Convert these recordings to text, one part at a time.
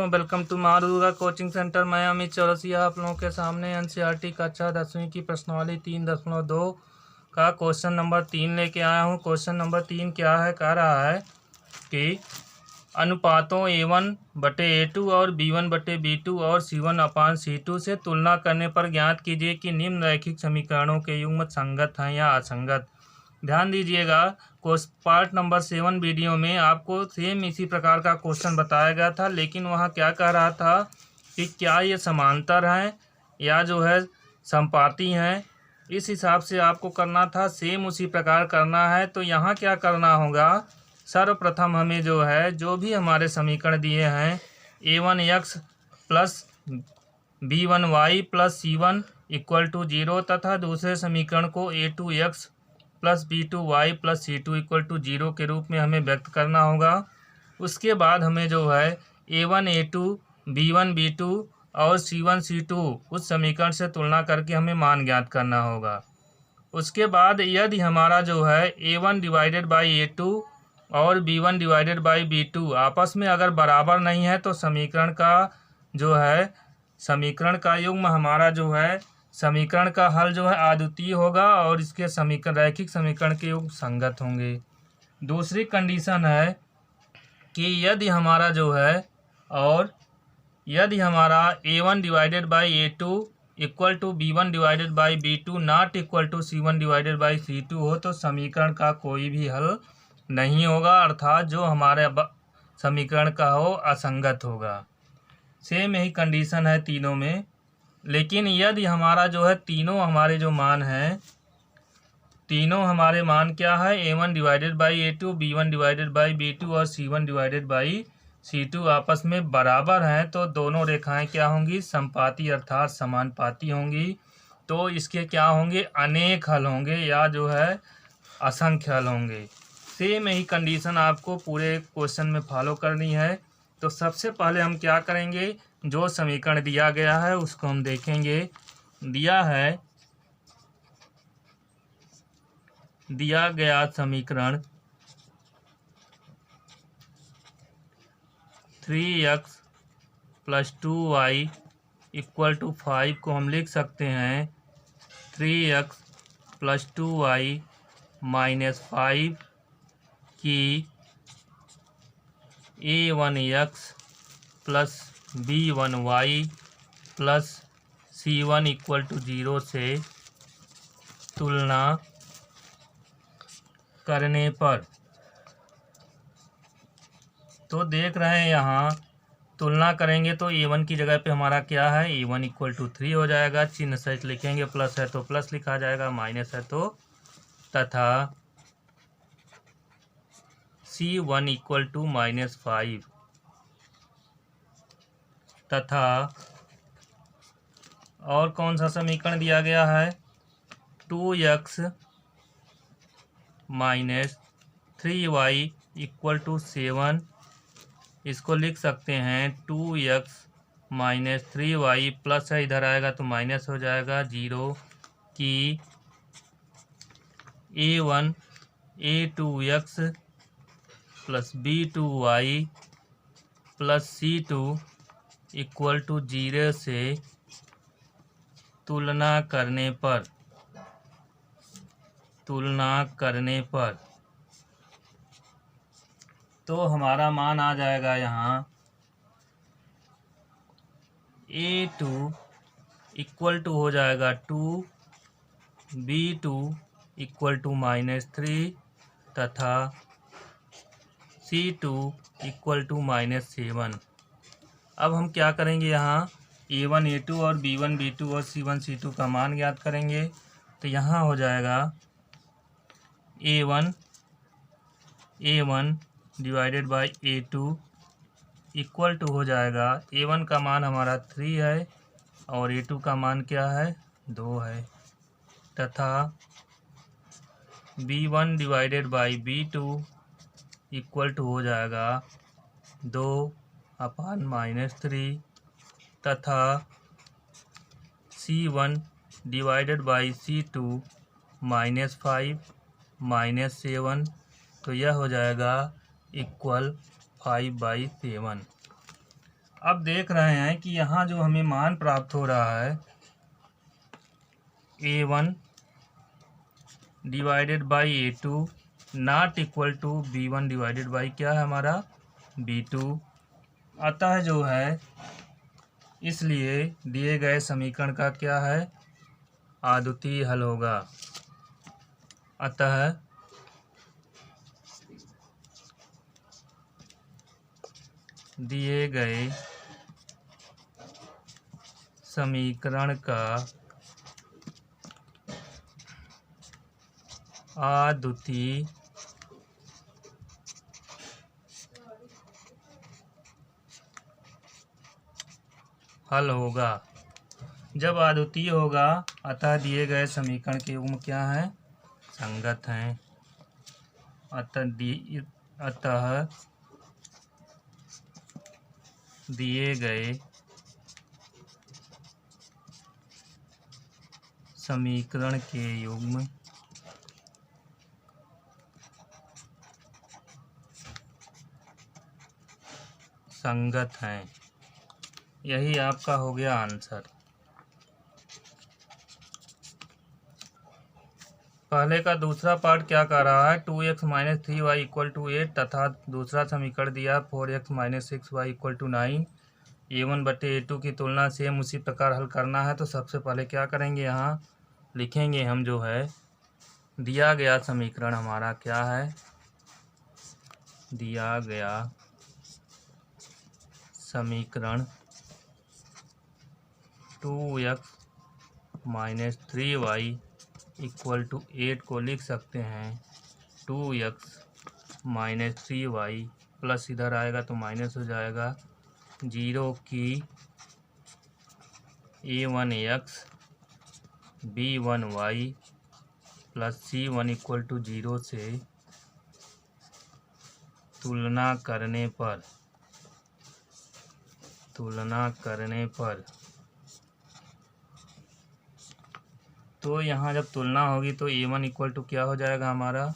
दोस्तों, welcome to माँ Durga coaching centre. मैं अमित चौरसिया आप लोगों के सामने एनसीईआरटी कक्षा 10वीं की प्रश्नावली 3.2 का क्वेश्चन नंबर 3 लेके आया हूँ। क्वेश्चन नंबर 3 क्या है, कह रहा है कि अनुपातों A1/A2 और B1/B2 और C1/C2 से तुलना करने पर ज्ञात कीजिए कि निम्न रैखिक समीकरणों के युग्म संगत हैं या असंगत। ध्यान दीजिएगा, पार्ट नंबर 7 वीडियो में आपको सेम इसी प्रकार का क्वेश्चन बताया गया था, लेकिन वहाँ क्या कह रहा था कि क्या ये समांतर हैं या जो है समपाती हैं। इस हिसाब से आपको करना था, सेम उसी प्रकार करना है। तो यहाँ क्या करना होगा, सर्वप्रथम हमें जो है जो भी हमारे समीकरण दिए हैं A1x plus B1y plus C1 equal to 0 तथा दूसरे समीकरण को A2x plus B2y plus C2 equal to 0 के रूप में हमें व्यक्त करना होगा। उसके बाद हमें जो है A1 A2 B1 B2 और C1 C2 उस समीकरण से तुलना करके हमें मान ज्ञात करना होगा। उसके बाद यदि हमारा जो है A1 डिवाइडेड बाई A2 और B1 डिवाइडेड बाई B2 आपस में अगर बराबर नहीं है तो समीकरण का युग्म हमारा जो है समीकरण का हल जो है अद्वितीय होगा और इसके रैखिक समीकरण के युग्म संगत होंगे। दूसरी कंडीशन है कि यदि हमारा A1 divided by A2 equal to B1 divided by B2 not equal to C1 divided by C2 हो तो समीकरण का कोई भी हल नहीं होगा, अर्थात जो हमारे समीकरण का हो असंगत होगा। सेम यही कंडीशन है तीनों में। लेकिन यदि हमारा जो है तीनों हमारे जो मान हैं, तीनों हमारे मान क्या है, A1 divided by A2 B1 divided by B2 और C1 डिवाइडेड बाई C2 आपस में बराबर हैं, तो दोनों रेखाएं क्या होंगी, समपाती अर्थात समानुपाती होंगी। तो इसके क्या होंगे, अनेक हल होंगे या जो है असंख्य हल होंगे। सेम यही कंडीशन आपको पूरे क्वेश्चन में फॉलो करनी है। तो सबसे पहले हम क्या करेंगे, जो समीकरण दिया गया है उसको हम देखेंगे। दिया गया समीकरण 3x plus 2y equal to 5 को हम लिख सकते हैं 3x प्लस 2y माइनस 5 की A1x plus B1y plus C1 equal to 0 से तुलना करने पर। तो देख रहे हैं यहाँ तुलना करेंगे तो A1 की जगह पे हमारा क्या है, A1 इक्वल टू 3 हो जाएगा। चिन्ह सहित लिखेंगे, प्लस है तो प्लस लिखा जाएगा, माइनस है तो तथा C1 इक्वल टू माइनस 5 तथा और कौन सा समीकरण दिया गया है, 2x minus 3y equal to 7। इसको लिख सकते हैं 2x माइनस 3y प्लस है, इधर आएगा तो माइनस हो जाएगा 0 की A1 A2x plus B2y plus C2 equal to 0 से तुलना करने पर तो हमारा मान आ जाएगा यहाँ A2 इक्वल टू हो जाएगा 2, B2 इक्वल टू माइनस 3 तथा C2 इक्वल टू माइनस 7। अब हम क्या करेंगे, यहाँ A1 A2 और B1 B2 और C1 C2 का मान ज्ञात करेंगे। तो यहाँ हो जाएगा A1 divided by A2 equal to हो जाएगा, A1 का मान हमारा 3 है और A2 का मान क्या है, 2 है तथा B1 divided by B2 equal to हो जाएगा 2/-3 तथा C1 डिवाइडेड बाई C2 -5 -7, तो यह हो जाएगा इक्वल 5/7। अब देख रहे हैं कि यहाँ जो हमें मान प्राप्त हो रहा है A1 divided by A2 not equal to B1 divided by क्या है हमारा B2। अतः जो है इसलिए दिए गए समीकरण का क्या है अद्वितीय हल होगा। अतः दिए गए समीकरण का अद्वितीय हल होगा। जब अद्वितीय होगा अतः दिए गए समीकरण के युग्म क्या है संगत हैं। अतः दिए गए समीकरण के युग्म संगत हैं। यही आपका हो गया आंसर। पहले का दूसरा पार्ट क्या कर रहा है 2x minus 3y equal to 8 तथा दूसरा समीकरण दिया 4x minus 6y equal to 9। A1 बटे A2 की तुलना सेम उसी प्रकार हल करना है। तो सबसे पहले क्या करेंगे यहाँ लिखेंगे हम जो है दिया गया समीकरण हमारा क्या है दिया गया समीकरण 2x minus 3y equal to 8 को लिख सकते हैं 2x माइनस 3y प्लस इधर आएगा तो माइनस हो जाएगा 0 की A1x B1y plus C1 equal to 0 से तुलना करने पर तो यहाँ जब तुलना होगी तो A1 इक्वल टू क्या हो जाएगा हमारा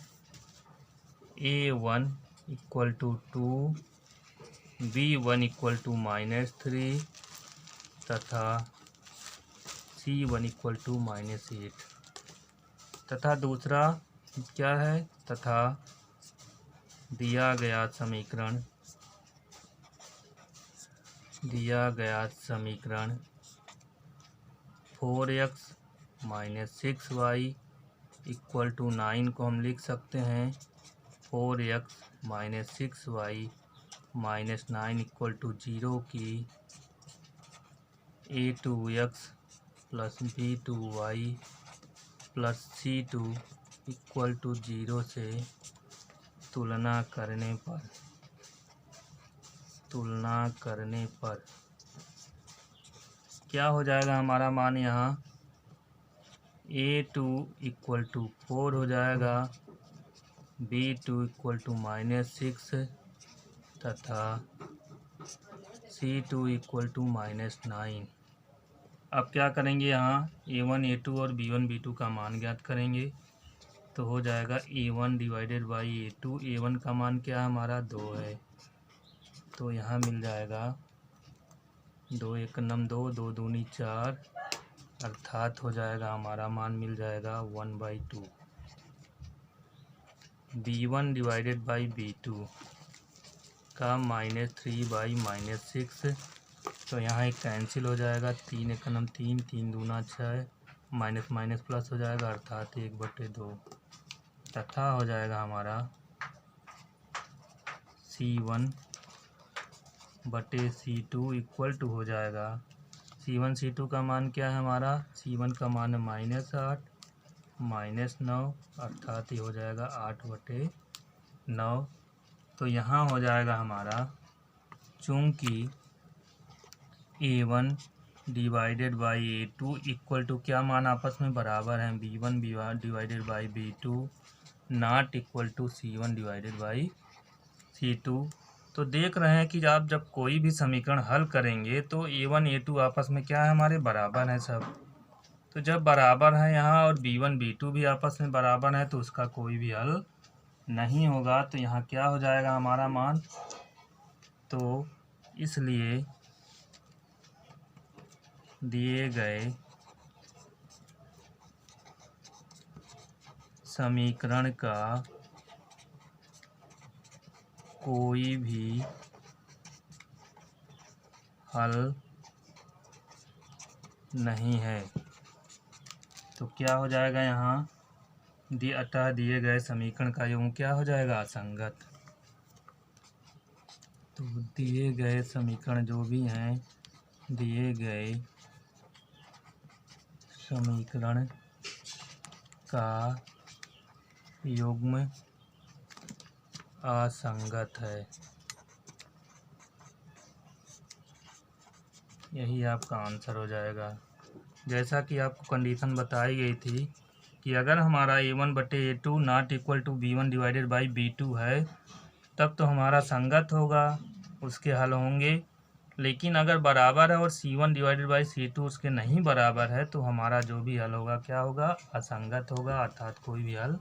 A1 equal to 2 B1 equal to minus 3 तथा C1 इक्वल टू माइनस 8 तथा दूसरा क्या है तथा दिया गया समीकरण 4x minus 6y equal to 9 को हम लिख सकते हैं 4x minus 6y minus 9 equal to 0 की A2x plus B2y plus C2 equal to 0 से तुलना करने पर क्या हो जाएगा हमारा मान यहाँ A2 इक्वल टू 4 हो जाएगा B2 इक्वल टू माइनस 6 तथा C2 इक्वल टू माइनस 9। अब क्या करेंगे यहाँ A1 A2 और B1 B2 का मान ज्ञात करेंगे तो हो जाएगा A1 divided by A2। A1 का मान क्या हमारा 2 है तो यहाँ मिल जाएगा 2 1 9 2 2 दूनी 4 अर्थात हो जाएगा हमारा मान मिल जाएगा 1/2। B1 डिवाइडेड बाई B2 का माइनस 3 बाई माइनस 6 तो यहाँ एक कैंसिल हो जाएगा 3 1 9 3 3 दूना 6 माइनस माइनस प्लस हो जाएगा अर्थात 1/2 तथा हो जाएगा हमारा C1 बटे C2 इक्वल टू हो जाएगा C1 C2 का मान क्या है हमारा C1 का मान है -8 -9 अर्थात ये हो जाएगा 8/9। तो यहाँ हो जाएगा हमारा चूँकि A1 divided by A2 equal to क्या मान आपस में बराबर हैं B1 divided by B2 not equal to C1 divided by C2। तो देख रहे हैं कि आप जब कोई भी समीकरण हल करेंगे तो A1 A2 आपस में क्या है हमारे बराबर हैं सब। तो जब बराबर है यहाँ और B1 B2 भी आपस में बराबर है तो उसका कोई भी हल नहीं होगा। तो यहाँ क्या हो जाएगा हमारा मान तो इसलिए दिए गए समीकरण का कोई भी हल नहीं है। तो क्या हो जाएगा यहाँ, अतः दिए गए समीकरण का योग क्या हो जाएगा, असंगत। तो दिए गए समीकरण जो भी हैं, दिए गए समीकरण का युग्म असंगत है। यही आपका आंसर हो जाएगा। जैसा कि आपको कंडीशन बताई गई थी कि अगर हमारा A1/A2 not equal to B1 divided by B2 है, तब तो हमारा संगत होगा, उसके हल होंगे। लेकिन अगर बराबर है और C1 डिवाइडेड बाई C2 उसके नहीं बराबर है, तो हमारा जो भी हल होगा क्या होगा, असंगत होगा, अर्थात कोई भी हल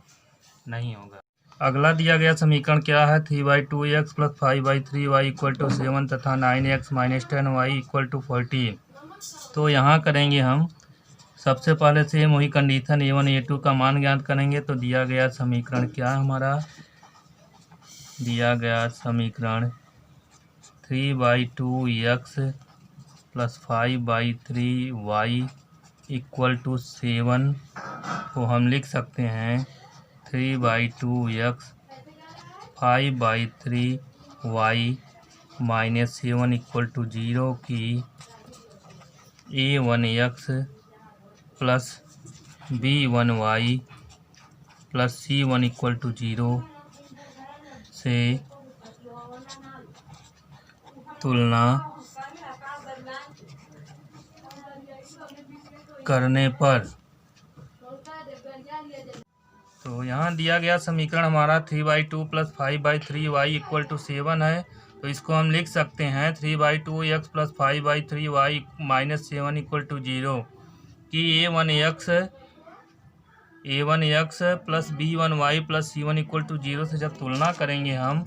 नहीं होगा। अगला दिया गया समीकरण क्या है, 3/2x plus 5/3y equal to 7 तथा 9x minus 10y equal to 14। तो यहाँ करेंगे हम सबसे पहले सेम वही कंडीशन A1 A2 का मान ज्ञात करेंगे। तो दिया गया समीकरण क्या है हमारा, दिया गया समीकरण 3/2x plus 5/3y equal to 7 को हम लिख सकते हैं 3/2x 5/3y minus 7 equal to 0 की A1x plus B1y plus C1 equal to 0 से तुलना करने पर। तो यहाँ दिया गया समीकरण हमारा 3/2 प्लस 5/3y इक्वल टू 7 है। तो इसको हम लिख सकते हैं 3/2x plus 5/3y minus 7 equal to 0 कि A1x plus B1y plus C1 equal to 0 से जब तुलना करेंगे हम,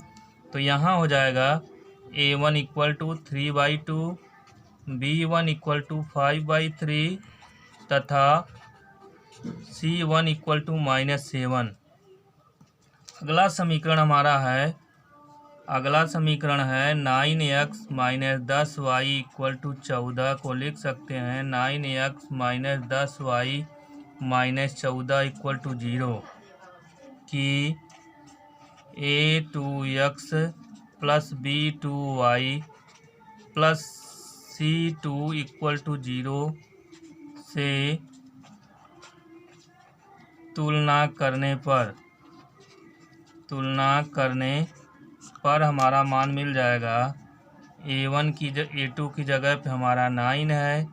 तो यहाँ हो जाएगा A1 equal to 3/2, B1 equal to 5/3 तथा C1 इक्वल टू -7। अगला समीकरण हमारा है, अगला समीकरण है 9x minus 10y equal to 14 को लिख सकते हैं 9x minus 10y minus 14 equal to 0 कि A2x plus B2y plus C2 equal to 0 से तुलना करने पर हमारा मान मिल जाएगा। A2 की जगह पे हमारा 9 है,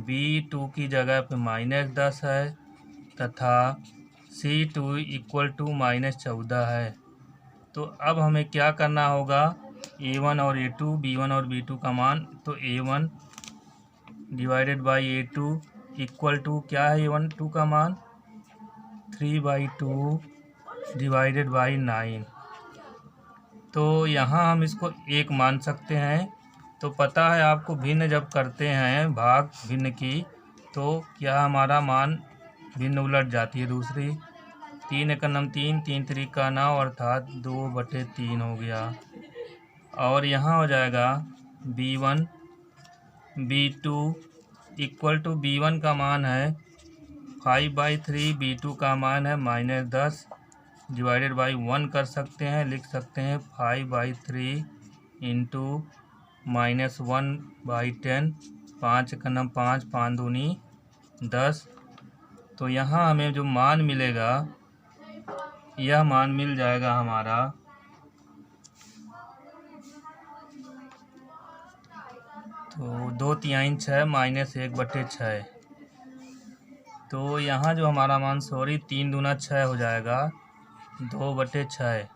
B2 की जगह पे -10 है तथा C2 इक्वल टू -14 है। तो अब हमें क्या करना होगा, A1 और A2, B1 और B2 का मान। तो A1 divided by A2 equal to क्या है, A1 का मान 3/2 डिवाइडेड बाई 9। तो यहाँ हम इसको 1 मान सकते हैं। तो पता है आपको, भिन्न जब करते हैं भाग भिन्न की, तो क्या हमारा मान भिन्न उलट जाती है दूसरी। 3 × 9 3, 3 × 3 = 9 अर्थात 2/3 हो गया। और यहाँ हो जाएगा B1 B2 equal to B1 का मान है 5/3, B2 का मान है -10 डिवाइडेड बाई 1 कर सकते हैं, लिख सकते हैं 5/3 इंटू -1/10, 5 × 9 5, 5 दूनी 10। तो यहाँ हमें जो मान मिलेगा, यह मान मिल जाएगा हमारा तो 2/3 6 माइनस 1/6। तो यहाँ जो हमारा मान 3 दूना 6 हो जाएगा 2/6।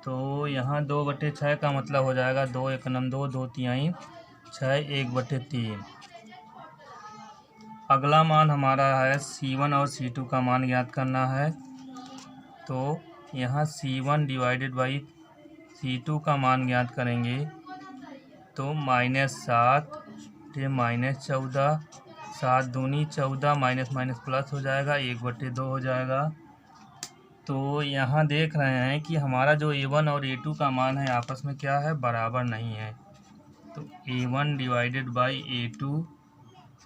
तो यहाँ 2/6 का मतलब हो जाएगा 2 × 1 = 2, 2/3 6, 1/3। अगला मान हमारा है C1 और C2 का मान ज्ञात करना है। तो यहाँ C1 डिवाइडेड बाई C2 का मान ज्ञात करेंगे। तो -7 -14, 7 दूनी 14, माइनस माइनस प्लस हो जाएगा, 1/2 हो जाएगा। तो यहाँ देख रहे हैं कि हमारा जो A1 और A2 का मान है आपस में क्या है, बराबर नहीं है। तो A1 divided by A2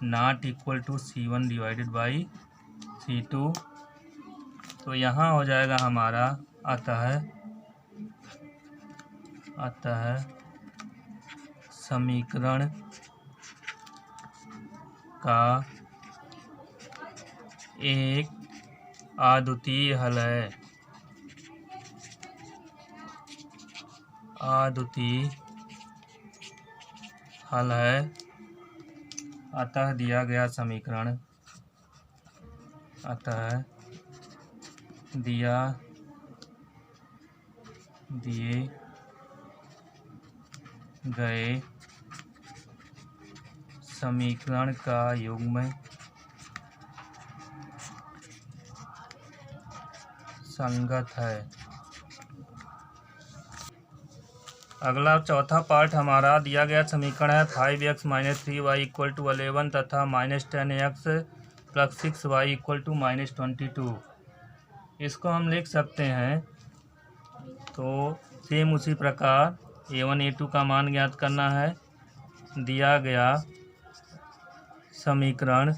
not equal to C1 divided by C2। तो यहाँ हो जाएगा हमारा अतः समीकरण का एक अद्वितीय हल है। अतः दिए गए समीकरण का युग्म संगत है। अगला चौथा पार्ट हमारा दिया गया समीकरण है 5x - 3y = 11 तथा -10x + 6y = -22। इसको हम लिख सकते हैं। तो सेम उसी प्रकार A1 A2 का मान ज्ञात करना है। दिया गया समीकरण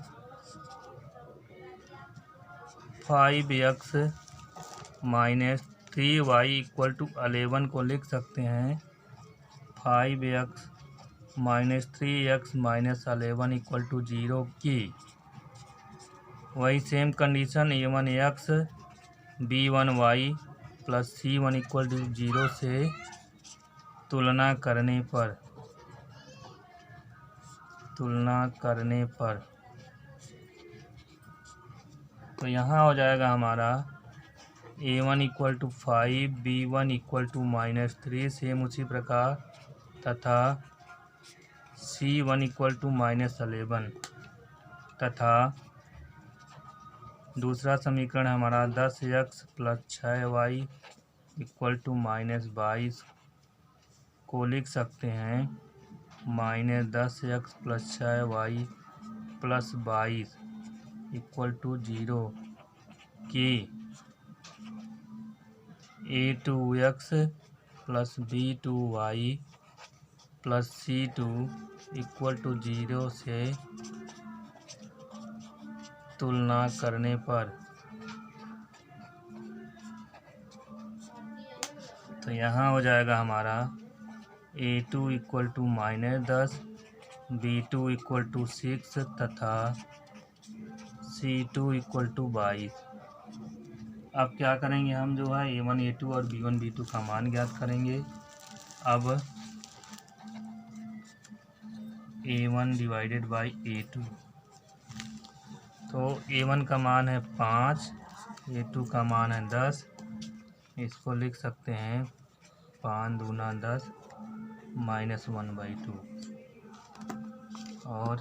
5x - 3y = 11 को लिख सकते हैं 5x - 3x - 11 = 0 की। वही same condition A1x B1y + C1 = 0 से तुलना करने पर तो यहाँ हो जाएगा हमारा A1 = 5 B1 = -3 सेम उसी प्रकार तथा C1 = -11 तथा दूसरा समीकरण हमारा 10x + 6y = -22 को लिख सकते हैं -10x + 6y + 22 = 0 की A2x + B2y + C2 = 0 से तुलना करने पर। तो यहाँ हो जाएगा हमारा A2 = -10 B2 = 6 तथा C2 = 22। अब क्या करेंगे हम जो है A1 A2 और B1 B2 का मान ज्ञात करेंगे। अब A1 डिवाइडेड बाई A2। तो A1 का मान है 5, A2 का मान है 10। इसको लिख सकते हैं 5 दूना 10 -1/2 और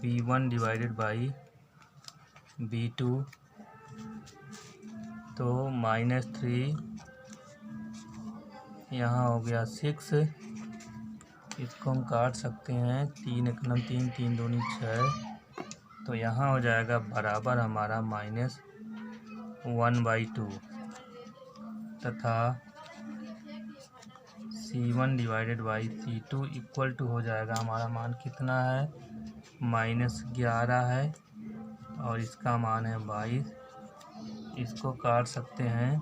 B1 डिवाइडेड बाई B2 तो -3 यहाँ हो गया 6। इसको हम काट सकते हैं 3 × 3 3 दूनी 6। तो यहाँ हो जाएगा बराबर हमारा -1/2 तथा C1 डिवाइडेड बाई C2 = हो जाएगा हमारा मान कितना है -11 है और इसका मान है 22। इसको काट सकते हैं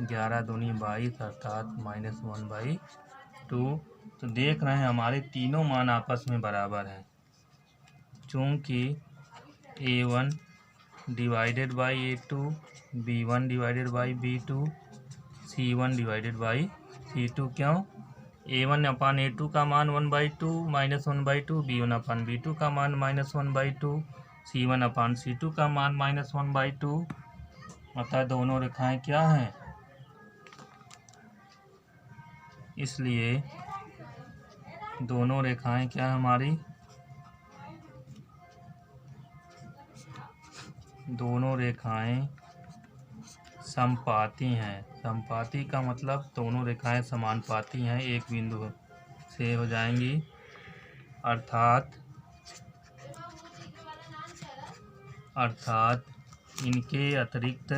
11 दूनी 22 अर्थात -1/2। तो देख रहे हैं हमारे तीनों मान आपस में बराबर हैं। चूँकि A1 divided by A2 B1 divided by B2 C1 divided by C2। क्यों? A1/A2 का मान 1/2 -1/2 B1/B2 का मान -1/2 C1/C2 का मान -1/2। अतः दोनों रेखाएं क्या हैं? इसलिए दोनों रेखाएं क्या हमारी? दोनों रेखाएं समपाती हैं। समपाती का मतलब दोनों रेखाएं समानुपाती हैं, एक बिंदु से हो जाएंगी। अर्थात इनके अतिरिक्त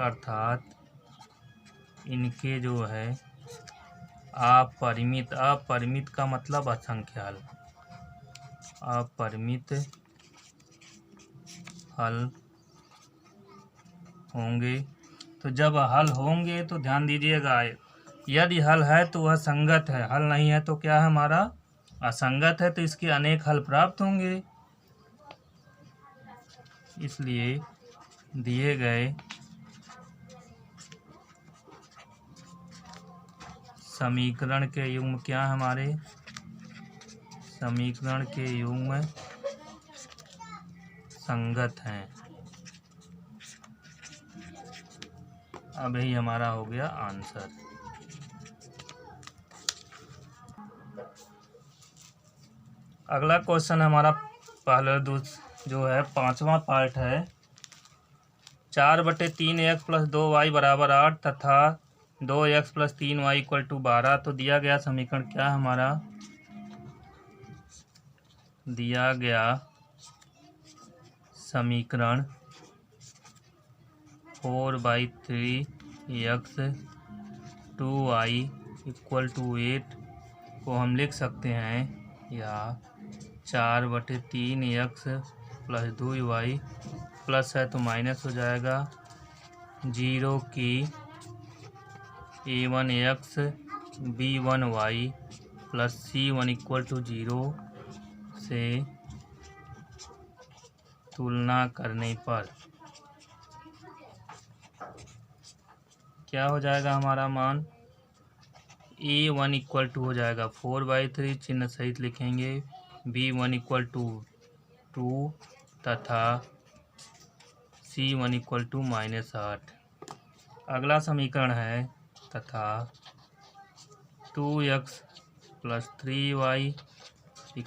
अर्थात इनके जो है अपरिमित का मतलब असंख्य हल, अपरिमित हल होंगे। तो जब हल होंगे तो ध्यान दीजिएगा, यदि हल है तो वह संगत है, हल नहीं है तो क्या है हमारा असंगत है, तो इसके अनेक हल प्राप्त होंगे। इसलिए दिए गए समीकरण के युग्म क्या है, हमारे समीकरण के युग्म संगत हैं। अब यही हमारा हो गया आंसर। अगला क्वेश्चन हमारा पहले जो है 5वां पार्ट है। 4/3x + 2y = 8 तथा 2x + 3y = 12। तो दिया गया समीकरण क्या है हमारा, दिया गया समीकरण 4/3x 2y = 8 को हम लिख सकते हैं, या 4/3x + 2y प्लस है तो माइनस हो जाएगा, 0 की a1x b1y + c1 = 0 से तुलना करने पर क्या हो जाएगा हमारा मान, a1 = हो जाएगा 4/3 चिन्ह सहित लिखेंगे, b1 = 2 तथा c1 = -8। अगला समीकरण है तथा 2x + 3y =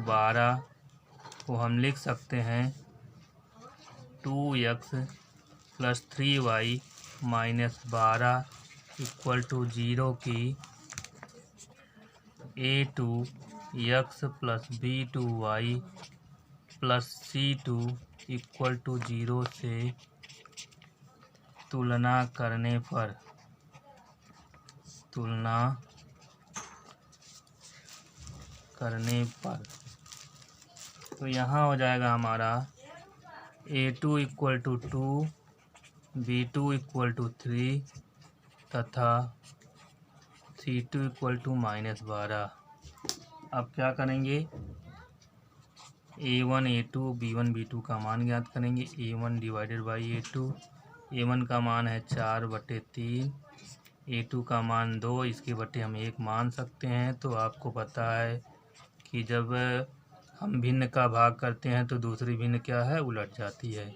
12 को हम लिख सकते हैं, 2x + 3y - 12 = 0 की a2x + b2y + c2 = 0 से तुलना करने पर तो यहाँ हो जाएगा हमारा a2 = 2, b2 = 3 तथा c2 = -12। अब क्या करेंगे, a1 a2 b1 b2 का मान ज्ञात करेंगे। a1 / a2, a1 का मान है 4/3, a2 का मान 2, इसके बटे हम 1 मान सकते हैं। तो आपको पता है कि जब हम भिन्न का भाग करते हैं तो दूसरी भिन्न क्या है, उलट जाती है,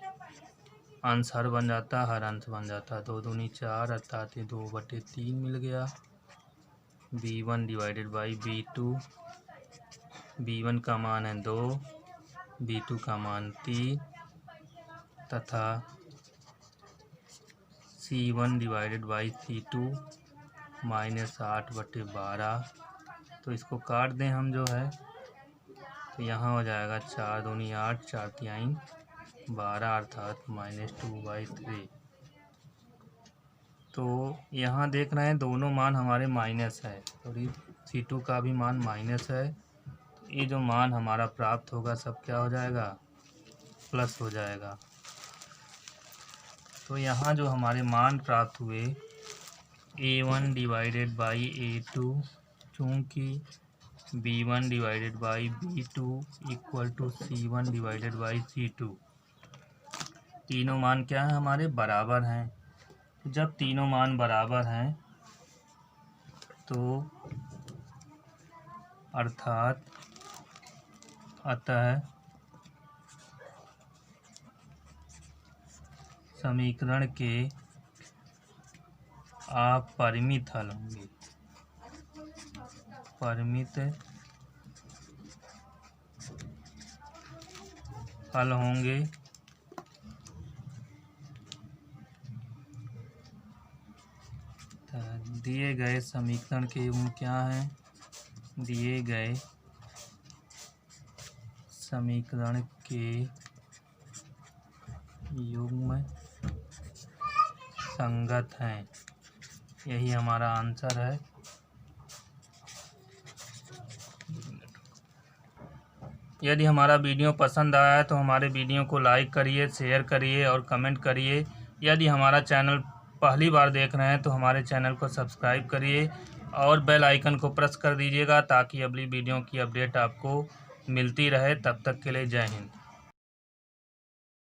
अंश हर बन जाता है, हर अंश बन जाता है। 2 दूनी 4 अर्थात ये 2/3 मिल गया। b1 / b2, b1 का मान है 2, b2 का मान 3 तथा c1 / c2 -8/12। तो इसको काट दें हम जो है, तो यहाँ हो जाएगा 4 दूनी 8, 4 तिहाई 12 अर्थात -2/3। तो यहाँ देख रहे हैं दोनों मान हमारे माइनस है और c2 का भी मान माइनस है। तो ये जो मान हमारा प्राप्त होगा सब क्या हो जाएगा, प्लस हो जाएगा। तो यहाँ जो हमारे मान प्राप्त हुए a1 / a2 चूँकि b1 / b2 = c1 / c2, तीनों मान क्या है हमारे बराबर हैं। जब तीनों मान बराबर हैं तो अतः समीकरण के अपरिमित हल होंगे, परिमित हल होंगे। दिए गए समीकरण के युग्म क्या हैं, दिए गए समीकरण के युग्म संगत हैं। यही हमारा आंसर है। यदि हमारा वीडियो पसंद आया है तो हमारे वीडियो को लाइक करिए, शेयर करिए और कमेंट करिए। यदि हमारा चैनल पहली बार देख रहे हैं तो हमारे चैनल को सब्सक्राइब करिए और बेल आइकन को प्रेस कर दीजिएगा ताकि अगली वीडियो की अपडेट आपको मिलती रहे। तब तक के लिए जय हिंद।